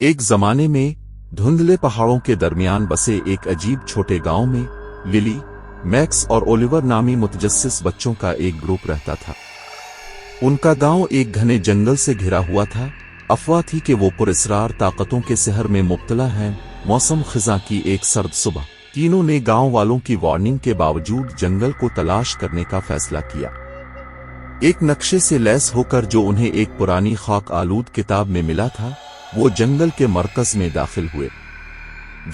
एक जमाने में धुंधले पहाड़ों के दरमियान बसे एक अजीब छोटे गांव में लिली, मैक्स और ओलिवर नामी मुतजस्सिस बच्चों का एक ग्रुप रहता था। उनका गांव एक घने जंगल से घिरा हुआ था। अफवाह थी कि वो पुरस्रार ताकतों के सहर में मुब्तला हैं। मौसम खिज़ां की एक सर्द सुबह तीनों ने गांव वालों की वार्निंग के बावजूद जंगल को तलाश करने का फैसला किया। एक नक्शे से लैस होकर जो उन्हें एक पुरानी खाक आलूद किताब में मिला था, वो जंगल के मरकज में दाखिल हुए।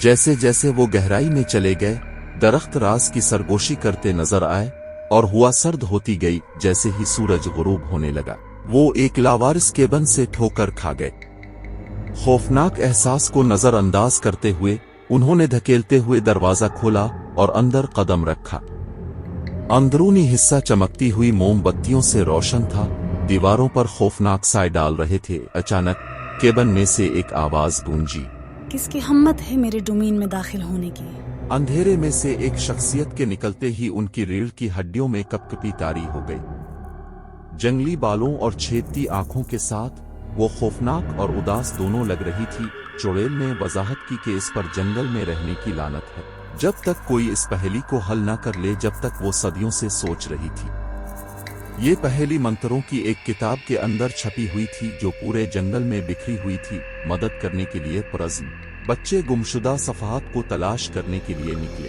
जैसे जैसे वो गहराई में चले गए, दरख्त राज की सरगोशी करते नजर आए और हुआ सर्द होती गई। जैसे ही सूरज गुरूब होने लगा, वो एक लावारिस केबन से ठोकर खा गए। खौफनाक एहसास को नजरअंदाज करते हुए उन्होंने धकेलते हुए दरवाजा खोला और अंदर कदम रखा। अंदरूनी हिस्सा चमकती हुई मोमबत्तियों से रोशन था, दीवारों पर खौफनाक साए डाल रहे थे। अचानक केबन में से एक आवाज गूंजी, किसकी हिम्मत है मेरे डोमेन में दाखिल होने की। अंधेरे में से एक शख्सियत के निकलते ही उनकी रीढ़ की हड्डियों में कपकपी तारी हो गई। जंगली बालों और छेदती आंखों के साथ वो खौफनाक और उदास दोनों लग रही थी। चुड़ैल ने वजाहत की कि इस पर जंगल में रहने की लानत है। जब तक कोई इस पहेली को हल न कर ले, जब तक वो सदियों से सोच रही थी। ये पहेली मंत्रों की एक किताब के अंदर छपी हुई थी जो पूरे जंगल में बिखरी हुई थी। मदद करने के लिए पुरज़्म बच्चे गुमशुदा सफ़हात को तलाश करने के लिए निकले।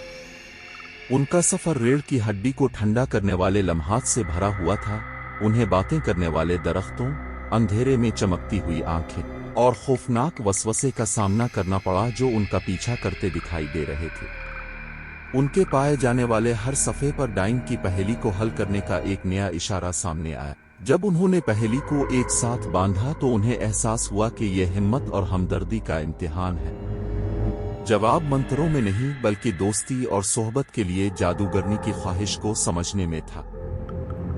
उनका सफर रीढ़ की हड्डी को ठंडा करने वाले लम्हात से भरा हुआ था। उन्हें बातें करने वाले दरख्तों, अंधेरे में चमकती हुई आंखें और खौफनाक वसवसे का सामना करना पड़ा जो उनका पीछा करते दिखाई दे रहे थे। उनके पाए जाने वाले हर सफ़े पर डाइन की पहेली को हल करने का एक नया इशारा सामने आया। जब उन्होंने पहेली को एक साथ बांधा तो उन्हें एहसास हुआ कि यह हिम्मत और हमदर्दी का इम्तिहान है। जवाब मंत्रों में नहीं, बल्कि दोस्ती और सोहबत के लिए जादूगरनी की ख्वाहिश को समझने में था।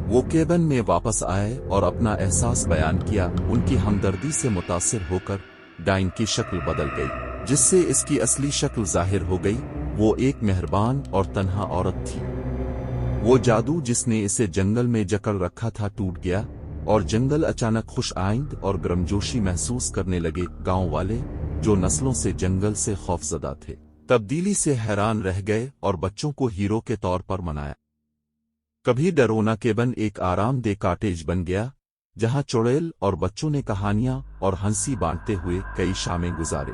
वो केबन में वापस आए और अपना एहसास बयान किया। उनकी हमदर्दी से मुतासिर होकर डाइन की शक्ल बदल गई, जिससे इसकी असली शक्ल जाहिर हो गई। वो एक मेहरबान और तन्हा औरत थी। वो जादू जिसने इसे जंगल में जकड़ रखा था टूट गया और जंगल अचानक खुश आइंद और गर्मजोशी महसूस करने लगे। गांव वाले, जो नस्लों से जंगल से खौफजदा थे, तब्दीली से हैरान रह गए और बच्चों को हीरो के तौर पर मनाया। कभी डरोना केबन एक आरामदेह कॉटेज बन गया, जहां चुड़ैल और बच्चों ने कहानियां और हंसी बांटते हुए कई शामें गुजारी।